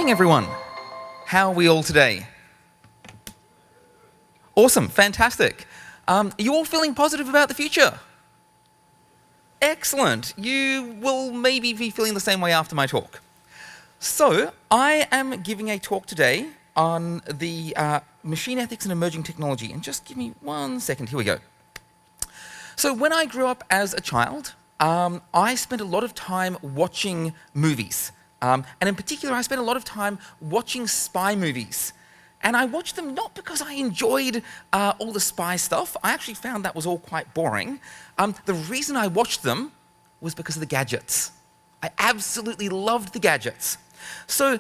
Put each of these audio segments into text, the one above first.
morning, everyone. How are we all today? Awesome, fantastic. Are you all feeling positive about the future? Excellent. You will maybe be feeling the same way after my talk. So, I am giving a talk today on the machine ethics and emerging technology. And just give me 1 second, here we go. So when I grew up as a child, I spent a lot of time watching movies. And in particular, I spent a lot of time watching spy movies. And I watched them not because I enjoyed all the spy stuff. I actually found that was all quite boring. The reason I watched them was because of the gadgets. I absolutely loved the gadgets. So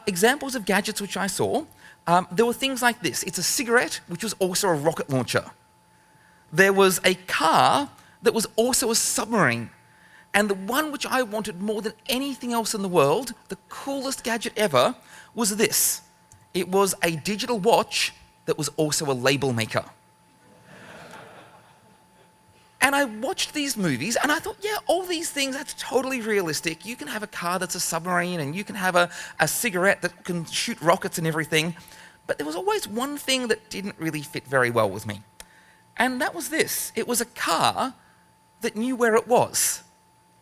examples of gadgets which I saw, there were things like this. It's a cigarette, which was also a rocket launcher. There was a car that was also a submarine. And the one which I wanted more than anything else in the world, the coolest gadget ever, was this. It was a digital watch that was also a label maker. And I watched these movies and I thought, yeah, all these things, that's totally realistic. You can have a car that's a submarine and you can have a cigarette that can shoot rockets and everything. But there was always one thing that didn't really fit very well with me. And that was this. It was a car that knew where it was.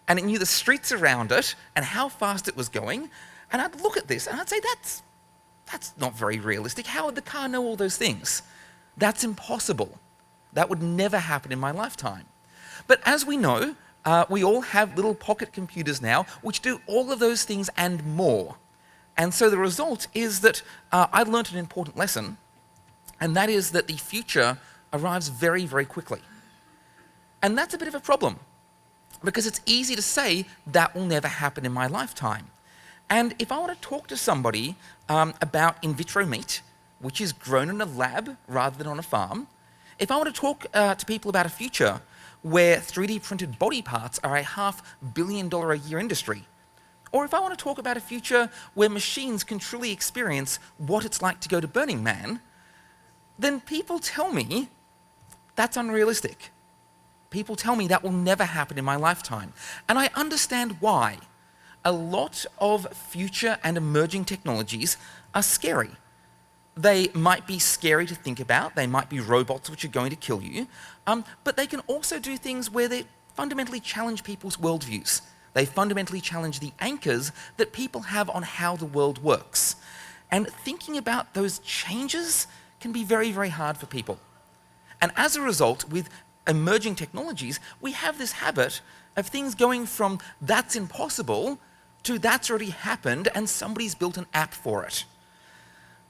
And it knew the streets around it and how fast it was going. And I'd look at this and I'd say, that's not very realistic. How would the car know all those things? That's impossible. That would never happen in my lifetime. But as we know, we all have little pocket computers now which do all of those things and more. And so the result is that I learned an important lesson, and that is that the future arrives very, very quickly. And that's a bit of a problem, because it's easy to say that will never happen in my lifetime. And if I want to talk to somebody about in vitro meat, which is grown in a lab rather than on a farm, if I want to talk to people about a future where 3D printed body parts are a $500 million a year industry, or if I want to talk about a future where machines can truly experience what it's like to go to Burning Man, then people tell me that's unrealistic. People tell me that will never happen in my lifetime. And I understand why. A lot of future and emerging technologies are scary. They might be scary to think about. They might be robots which are going to kill you. But they can also do things where they fundamentally challenge people's worldviews. They fundamentally challenge the anchors that people have on how the world works. And thinking about those changes can be very, very hard for people. And as a result, with emerging technologies, we have this habit of things going from that's impossible to that's already happened and somebody's built an app for it.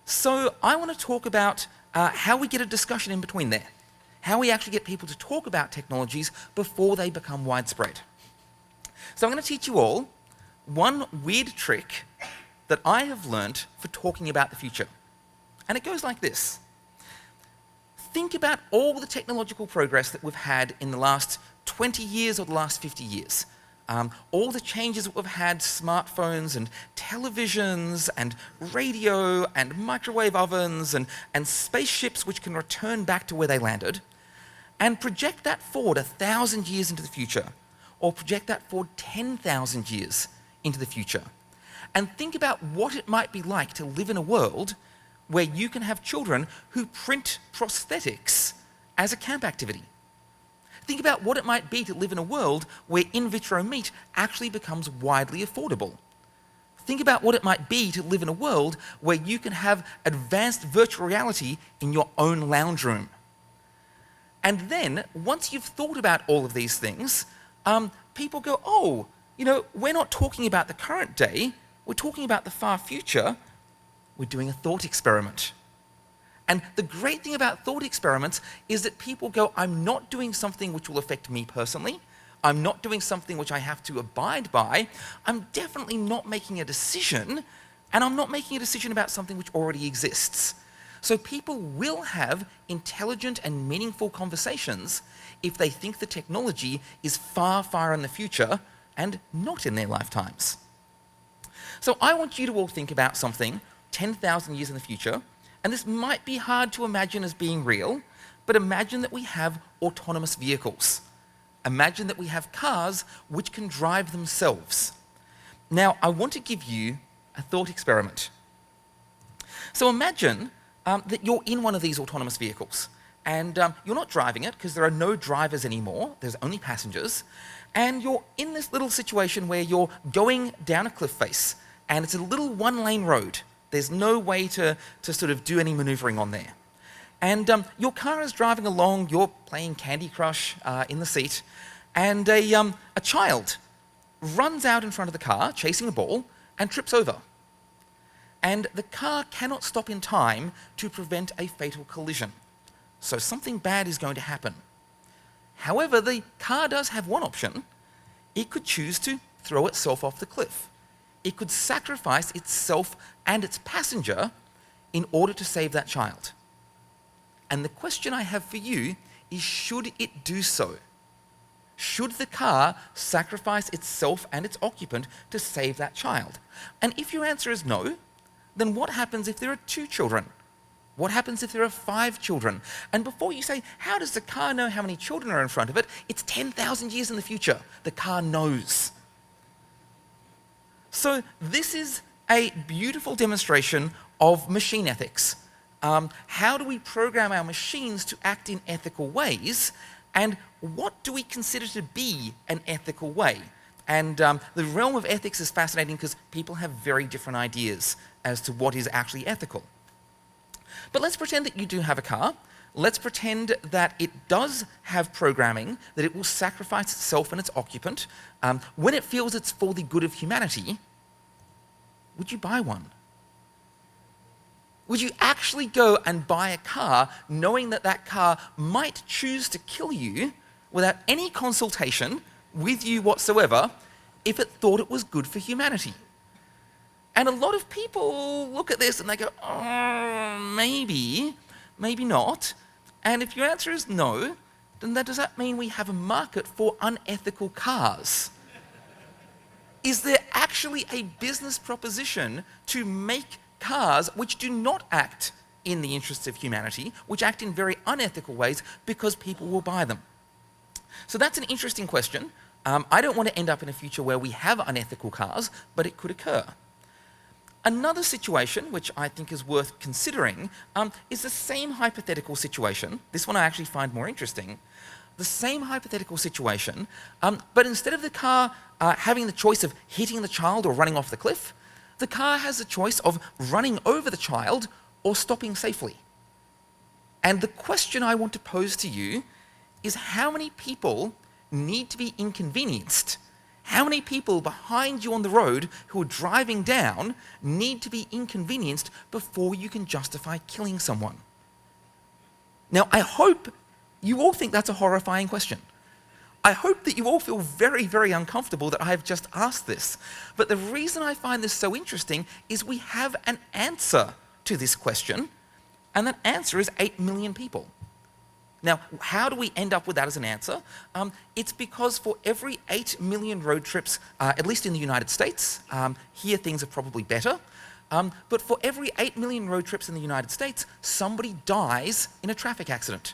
So I want to talk about how we get a discussion in between there, how we actually get people to talk about technologies before they become widespread. So I'm going to teach you all one weird trick that I have learnt for talking about the future. And it goes like this. Think about all the technological progress that we've had in the last 20 years or the last 50 years. All the changes that we've had, smartphones and televisions and radio and microwave ovens and spaceships which can return back to where they landed, and project that forward 1,000 years into the future, or project that forward 10,000 years into the future, and think about what it might be like to live in a world where you can have children who print prosthetics as a camp activity. Think about what it might be to live in a world where in vitro meat actually becomes widely affordable. Think about what it might be to live in a world where you can have advanced virtual reality in your own lounge room. And then, once you've thought about all of these things, people go, oh, we're not talking about the current day, we're talking about the far future. We're doing a thought experiment. And the great thing about thought experiments is that people go, I'm not doing something which will affect me personally. I'm not doing something which I have to abide by. I'm definitely not making a decision, and I'm not making a decision about something which already exists. So people will have intelligent and meaningful conversations if they think the technology is far, far in the future and not in their lifetimes. So I want you to all think about something 10,000 years in the future, and this might be hard to imagine as being real, but imagine that we have autonomous vehicles. Imagine that we have cars which can drive themselves. Now, I want to give you a thought experiment. So imagine that you're in one of these autonomous vehicles, and you're not driving it because there are no drivers anymore, there's only passengers, and you're in this little situation where you're going down a cliff face, and it's a little one-lane road. There's no way to sort of do any maneuvering on there. And your car is driving along, you're playing Candy Crush in the seat, and a child runs out in front of the car, chasing a ball, and trips over. And the car cannot stop in time to prevent a fatal collision. So something bad is going to happen. However, the car does have one option. It could choose to throw itself off the cliff. It could sacrifice itself and its passenger in order to save that child. And the question I have for you is, should it do so? Should the car sacrifice itself and its occupant to save that child? And if your answer is no, then what happens if there are 2 children? What happens if there are 5 children? And before you say, how does the car know how many children are in front of it? It's 10,000 years in the future. The car knows. So this is a beautiful demonstration of machine ethics. How do we program our machines to act in ethical ways? And what do we consider to be an ethical way? And the realm of ethics is fascinating because people have very different ideas as to what is actually ethical. But let's pretend that you do have a car. Let's pretend that it does have programming, that it will sacrifice itself and its occupant. When it feels it's for the good of humanity, would you buy one? Would you actually go and buy a car knowing that that car might choose to kill you without any consultation with you whatsoever if it thought it was good for humanity? And a lot of people look at this and they go, oh, maybe not. And if your answer is no, then does that mean we have a market for unethical cars? Is there actually a business proposition to make cars which do not act in the interests of humanity, which act in very unethical ways because people will buy them? So that's an interesting question. I don't want to end up in a future where we have unethical cars, but it could occur. Another situation, which I think is worth considering, is the same hypothetical situation. This one I actually find more interesting. The same hypothetical situation, but instead of the car having the choice of hitting the child or running off the cliff, the car has the choice of running over the child or stopping safely. And the question I want to pose to you is, how many people need to be inconvenienced? How many people behind you on the road who are driving down need to be inconvenienced before you can justify killing someone? Now, I hope you all think that's a horrifying question. I hope that you all feel very, very uncomfortable that I have just asked this. But the reason I find this so interesting is we have an answer to this question, and that answer is 8 million people. Now, how do we end up with that as an answer? It's because for every 8 million road trips, at least in the United States, here things are probably better, but for every 8 million road trips in the United States, somebody dies in a traffic accident,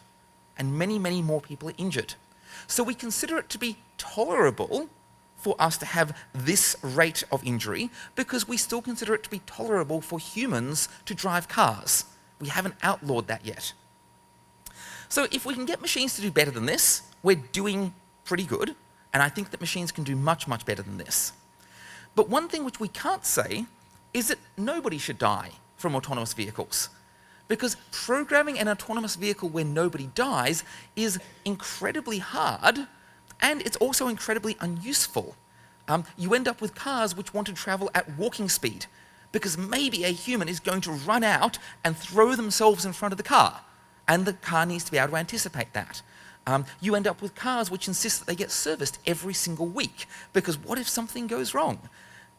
and many, many more people are injured. So we consider it to be tolerable for us to have this rate of injury because we still consider it to be tolerable for humans to drive cars. We haven't outlawed that yet. So if we can get machines to do better than this, we're doing pretty good, and I think that machines can do much, much better than this. But one thing which we can't say is that nobody should die from autonomous vehicles, because programming an autonomous vehicle where nobody dies is incredibly hard, and it's also incredibly unuseful. You end up with cars which want to travel at walking speed, because maybe a human is going to run out and throw themselves in front of the car, and the car needs to be able to anticipate that. You end up with cars which insist that they get serviced every single week, because what if something goes wrong?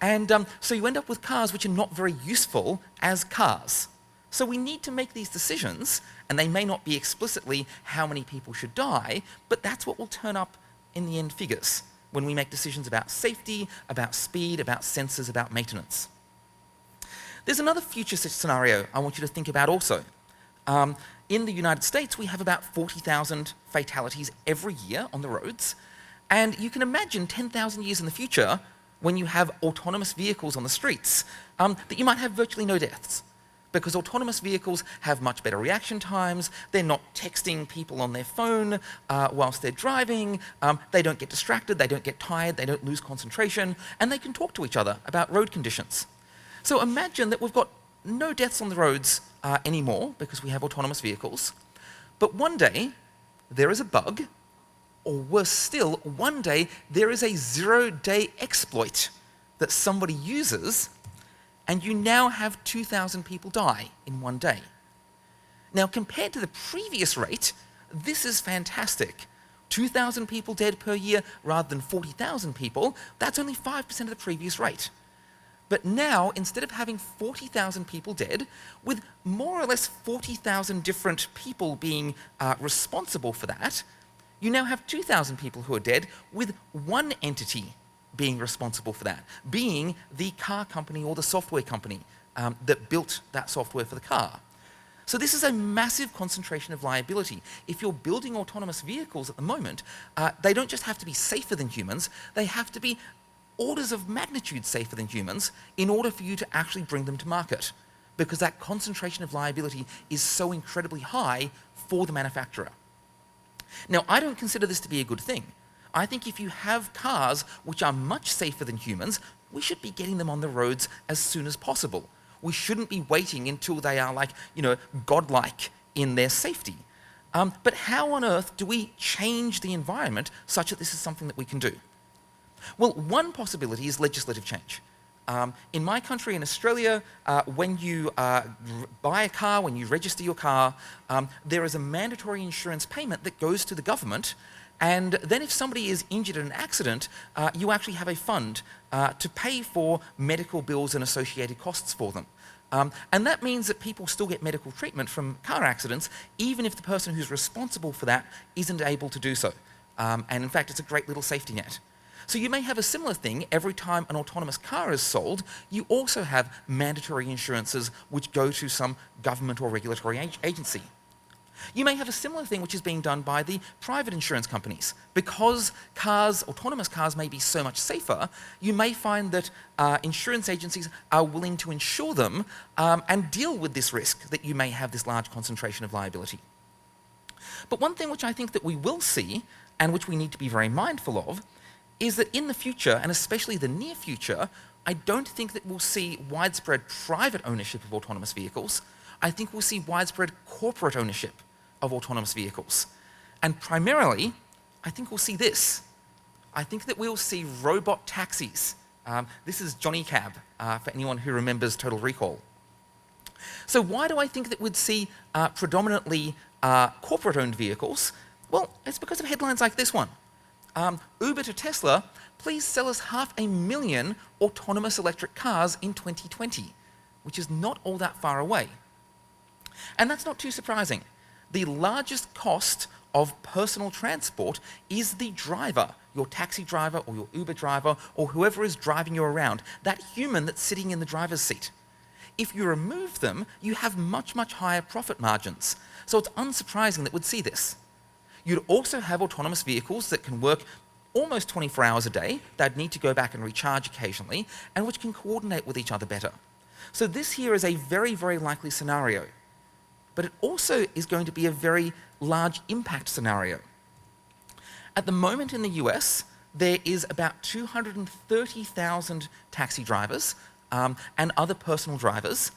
And so you end up with cars which are not very useful as cars. So we need to make these decisions, and they may not be explicitly how many people should die, but that's what will turn up in the end figures when we make decisions about safety, about speed, about sensors, about maintenance. There's another future scenario I want you to think about also. In the United States, we have about 40,000 fatalities every year on the roads, and you can imagine 10,000 years in the future when you have autonomous vehicles on the streets, that you might have virtually no deaths. because autonomous vehicles have much better reaction times. They're not texting people on their phone whilst they're driving. They don't get distracted, they don't get tired, they don't lose concentration, and they can talk to each other about road conditions. So imagine that we've got no deaths on the roads anymore because we have autonomous vehicles, but one day there is a bug, or worse still, one day there is a zero-day exploit that somebody uses, and you now have 2,000 people die in one day. Now, compared to the previous rate, this is fantastic. 2,000 people dead per year rather than 40,000 people, that's only 5% of the previous rate. But now, instead of having 40,000 people dead, with more or less 40,000 different people being responsible for that, you now have 2,000 people who are dead, with one entity being responsible for that, being the car company or the software company that built that software for the car. So this is a massive concentration of liability. If you're building autonomous vehicles at the moment, they don't just have to be safer than humans, they have to be orders of magnitude safer than humans in order for you to actually bring them to market, because that concentration of liability is so incredibly high for the manufacturer. Now, I don't consider this to be a good thing. I think if you have cars which are much safer than humans, we should be getting them on the roads as soon as possible. We shouldn't be waiting until they are like, godlike in their safety. But how on earth do we change the environment such that this is something that we can do? Well, one possibility is legislative change. In my country, in Australia, when you buy a car, when you register your car, there is a mandatory insurance payment that goes to the government, and then if somebody is injured in an accident, you actually have a fund to pay for medical bills and associated costs for them. And that means that people still get medical treatment from car accidents, even if the person who's responsible for that isn't able to do so. And in fact, it's a great little safety net. So you may have a similar thing every time an autonomous car is sold. You also have mandatory insurances which go to some government or regulatory agency. You may have a similar thing which is being done by the private insurance companies. Because autonomous cars may be so much safer, you may find that insurance agencies are willing to insure them and deal with this risk that you may have this large concentration of liability. But one thing which I think that we will see, and which we need to be very mindful of, is that in the future, and especially the near future, I don't think that we'll see widespread private ownership of autonomous vehicles. I think we'll see widespread corporate ownership of autonomous vehicles. And primarily, I think we'll see this. I think that we'll see robot taxis. This is Johnny Cab, for anyone who remembers Total Recall. So why do I think that we'd see predominantly corporate-owned vehicles? Well, it's because of headlines like this one. Uber to Tesla, please sell us 500,000 autonomous electric cars in 2020, which is not all that far away. And that's not too surprising. The largest cost of personal transport is the driver, your taxi driver or your Uber driver or whoever is driving you around, that human that's sitting in the driver's seat. If you remove them, you have much, much higher profit margins. So it's unsurprising that we'd see this. You'd also have autonomous vehicles that can work almost 24 hours a day, they'd need to go back and recharge occasionally, and which can coordinate with each other better. So this here is a very, very likely scenario. But it also is going to be a very large impact scenario. At the moment in the US, there is about 230,000 taxi drivers and other personal drivers,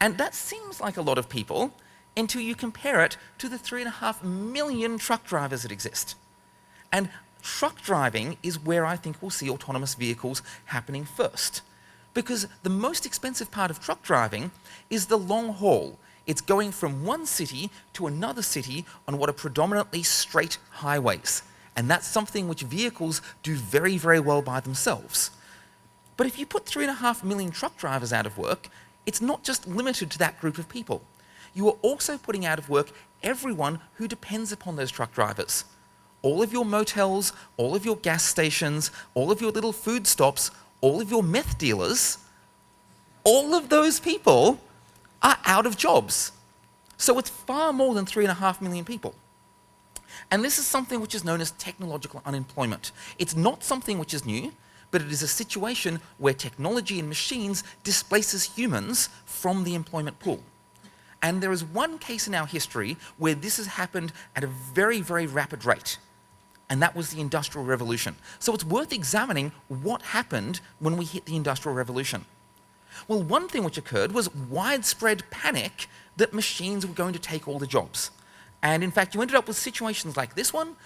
and that seems like a lot of people until you compare it to the 3.5 million truck drivers that exist. And truck driving is where I think we'll see autonomous vehicles happening first. Because the most expensive part of truck driving is the long haul. It's going from one city to another city on what are predominantly straight highways. And that's something which vehicles do very, very well by themselves. But if you put 3.5 million truck drivers out of work, it's not just limited to that group of people. You are also putting out of work everyone who depends upon those truck drivers. All of your motels, all of your gas stations, all of your little food stops, all of your meth dealers, all of those people are out of jobs. So it's far more than 3.5 million people. And this is something which is known as technological unemployment. It's not something which is new, but it is a situation where technology and machines displaces humans from the employment pool. And there is one case in our history where this has happened at a very, very rapid rate, and that was the Industrial Revolution. So it's worth examining what happened when we hit the Industrial Revolution. Well, one thing which occurred was widespread panic that machines were going to take all the jobs. And in fact, you ended up with situations like this one,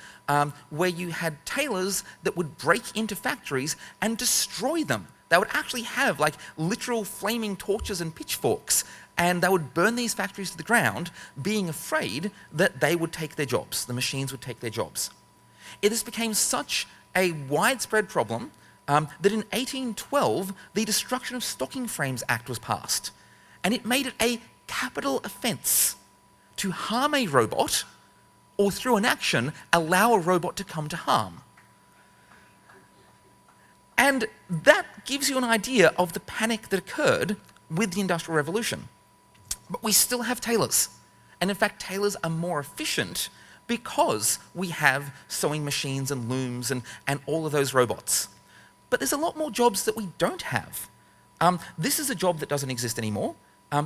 where you had tailors that would break into factories and destroy them. They would actually have like literal flaming torches and pitchforks, and they would burn these factories to the ground, being afraid that they would take their jobs, the machines would take their jobs. This became such a widespread problem that in 1812, the Destruction of Stocking Frames Act was passed, and it made it a capital offence to harm a robot or through an action allow a robot to come to harm. And that gives you an idea of the panic that occurred with the Industrial Revolution. But we still have tailors. And in fact, tailors are more efficient because we have sewing machines and looms and all of those robots. But there's a lot more jobs that we don't have. This is a job that doesn't exist anymore.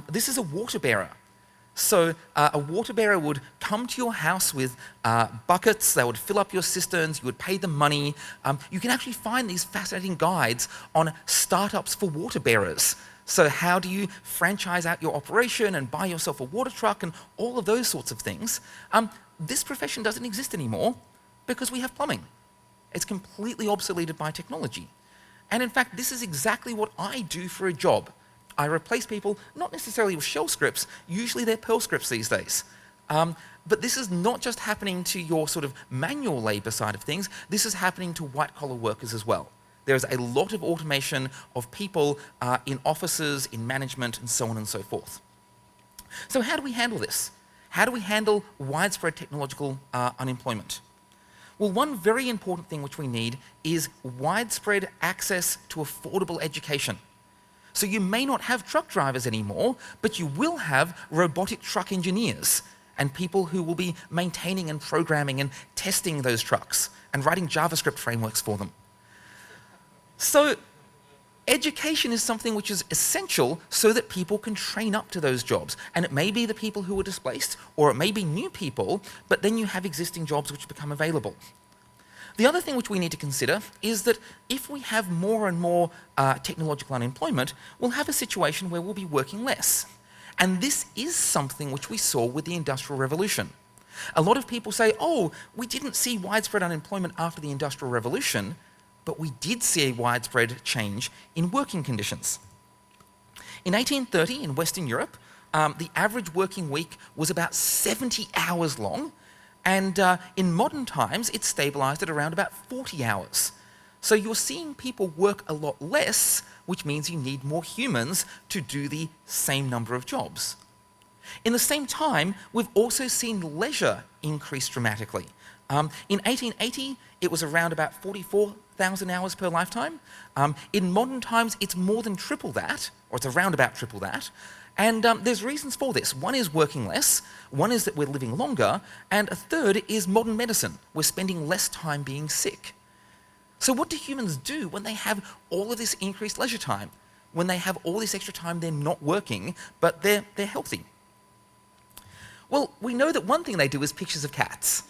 This is a water bearer. So a water bearer would come to your house with buckets, they would fill up your cisterns, you would pay them money. You can actually find these fascinating guides on startups for water bearers. So how do you franchise out your operation and buy yourself a water truck and all of those sorts of things. This profession doesn't exist anymore because we have plumbing. It's completely obsoleted by technology. And in fact, this is exactly what I do for a job. I replace people, not necessarily with shell scripts, usually they're Perl scripts these days. But this is not just happening to your sort of manual labor side of things, this is happening to white-collar workers as well. There's a lot of automation of people in offices, in management, and so on and so forth. So how do we handle this? How do we handle widespread technological unemployment? Well, one very important thing which we need is widespread access to affordable education. So you may not have truck drivers anymore, but you will have robotic truck engineers and people who will be maintaining and programming and testing those trucks and writing JavaScript frameworks for them. So education is something which is essential so that people can train up to those jobs. And it may be the people who are displaced, or it may be new people, but then you have existing jobs which become available. The other thing which we need to consider is that if we have more and more technological unemployment, we'll have a situation where we'll be working less. And this is something which we saw with the Industrial Revolution. A lot of people say, oh, we didn't see widespread unemployment after the Industrial Revolution, but we did see a widespread change in working conditions. In 1830, in Western Europe, the average working week was about 70 hours long, and in modern times, it's stabilized at around about 40 hours. So you're seeing people work a lot less, which means you need more humans to do the same number of jobs. In the same time, we've also seen leisure increase dramatically. In 1880, it was around about 44,000 hours per lifetime. In modern times, it's more than triple that, or it's around about triple that. And there's reasons for this. One is working less, one is that we're living longer, and a third is modern medicine. We're spending less time being sick. So what do humans do when they have all of this increased leisure time? When they have all this extra time they're not working, but they're healthy? Well, we know that one thing they do is pictures of cats.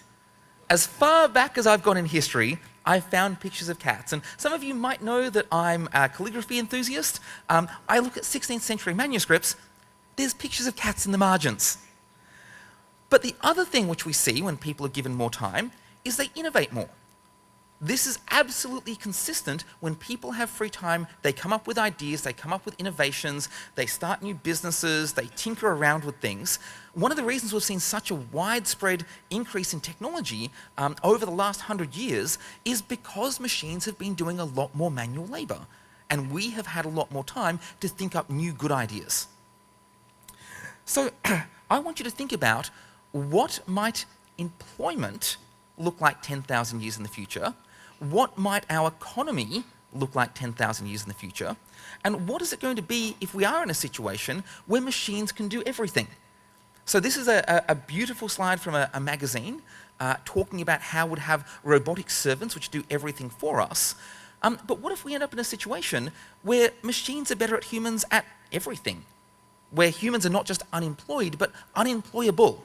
As far back as I've gone in history, I've found pictures of cats. And some of you might know that I'm a calligraphy enthusiast. I look at 16th century manuscripts. There's pictures of cats in the margins. But the other thing which we see when people are given more time is they innovate more. This is absolutely consistent. When people have free time, they come up with ideas, they come up with innovations, they start new businesses, they tinker around with things. One of the reasons we've seen such a widespread increase in technology over the last 100 years is because machines have been doing a lot more manual labor, and we have had a lot more time to think up new good ideas. So I want you to think about what might employment look like 10,000 years in the future, what might our economy look like 10,000 years in the future, and what is it going to be if we are in a situation where machines can do everything? So this is a beautiful slide from a magazine talking about how we'd have robotic servants which do everything for us. But what if we end up in a situation where machines are better at humans at everything? where humans are not just unemployed, but unemployable.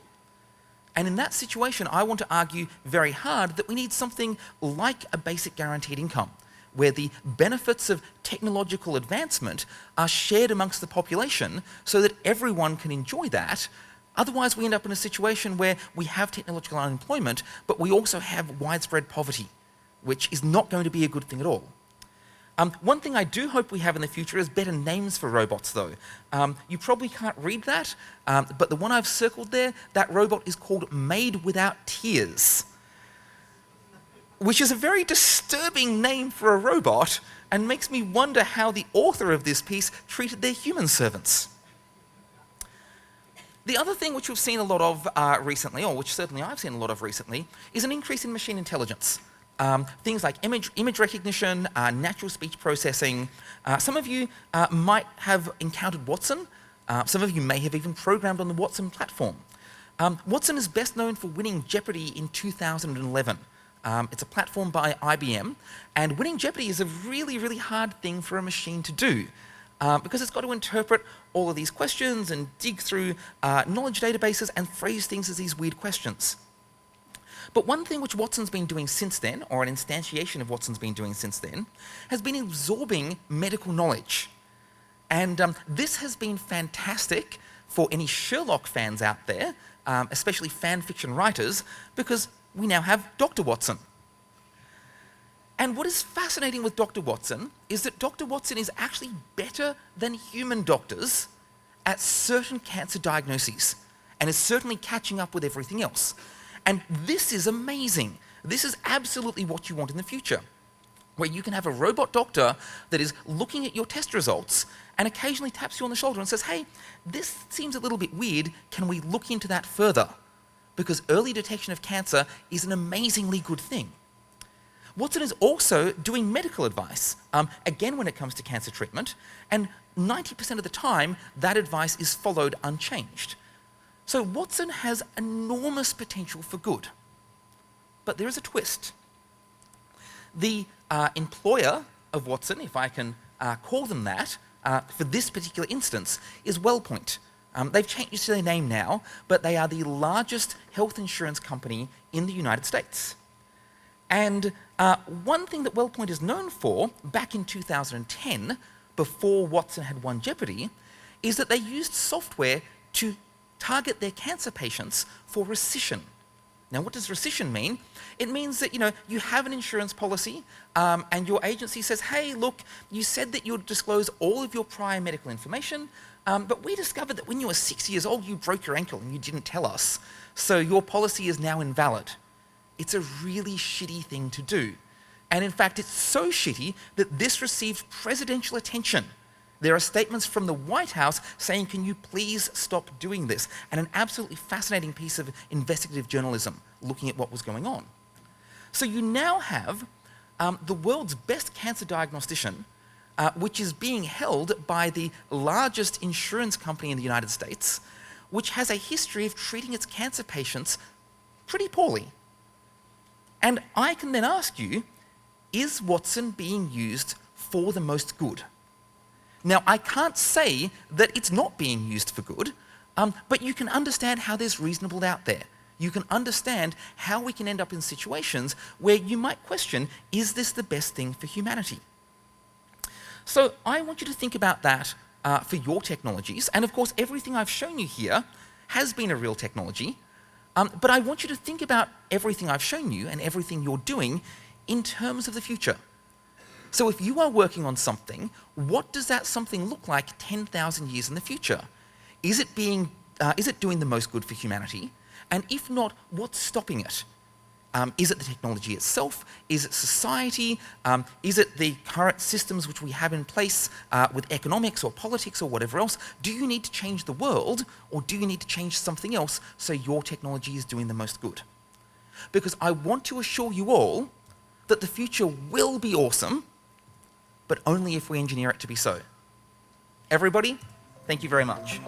And in that situation, I want to argue very hard that we need something like a basic guaranteed income, where the benefits of technological advancement are shared amongst the population so that everyone can enjoy that. Otherwise, we end up in a situation where we have technological unemployment, but we also have widespread poverty, which is not going to be a good thing at all. One thing I do hope we have in the future is better names for robots, though. You probably can't read that, but the one I've circled there, that robot is called Made Without Tears, which is a very disturbing name for a robot and makes me wonder how the author of this piece treated their human servants. The other thing which we've seen a lot of recently, or which certainly I've seen a lot of recently, is an increase in machine intelligence. Things like image recognition, natural speech processing. Some of you might have encountered Watson. Some of you may have even programmed on the Watson platform. Watson is best known for winning Jeopardy in 2011. It's a platform by IBM, and winning Jeopardy is a really, really hard thing for a machine to do because it's got to interpret all of these questions and dig through knowledge databases and phrase things as these weird questions. But one thing which Watson's been doing since then, or an instantiation of Watson's been doing since then, has been absorbing medical knowledge. And this has been fantastic for any Sherlock fans out there, especially fan fiction writers, because we now have Dr. Watson. And what is fascinating with Dr. Watson is that Dr. Watson is actually better than human doctors at certain cancer diagnoses, and is certainly catching up with everything else. And this is amazing. This is absolutely what you want in the future, where you can have a robot doctor that is looking at your test results and occasionally taps you on the shoulder and says, hey, this seems a little bit weird, can we look into that further? Because early detection of cancer is an amazingly good thing. Watson is also doing medical advice, again when it comes to cancer treatment, and 90% of the time that advice is followed unchanged. So Watson has enormous potential for good. But there is a twist. The employer of Watson, if I can call them that, for this particular instance, is WellPoint. They've changed their name now, but they are the largest health insurance company in the United States. And one thing that WellPoint is known for, back in 2010, before Watson had won Jeopardy, is that they used software to target their cancer patients for rescission. Now, what does rescission mean? It means that, you have an insurance policy and your agency says, hey, look, you said that you'd disclose all of your prior medical information, but we discovered that when you were 6 years old, you broke your ankle and you didn't tell us. So your policy is now invalid. It's a really shitty thing to do. And in fact, it's so shitty that this received presidential attention. There are statements from the White House saying, can you please stop doing this? And an absolutely fascinating piece of investigative journalism looking at what was going on. So you now have the world's best cancer diagnostician, which is being held by the largest insurance company in the United States, which has a history of treating its cancer patients pretty poorly. And I can then ask you, is Watson being used for the most good? Now, I can't say that it's not being used for good, but you can understand how there's reasonable doubt there. You can understand how we can end up in situations where you might question, is this the best thing for humanity? So I want you to think about that for your technologies. And of course, everything I've shown you here has been a real technology. But I want you to think about everything I've shown you and everything you're doing in terms of the future. So if you are working on something, what does that something look like 10,000 years in the future? Is it doing the most good for humanity? And if not, what's stopping it? Is it the technology itself? Is it society? Is it the current systems which we have in place with economics or politics or whatever else? Do you need to change the world, or do you need to change something else so your technology is doing the most good? Because I want to assure you all that the future will be awesome, but only if we engineer it to be so. Everybody, thank you very much.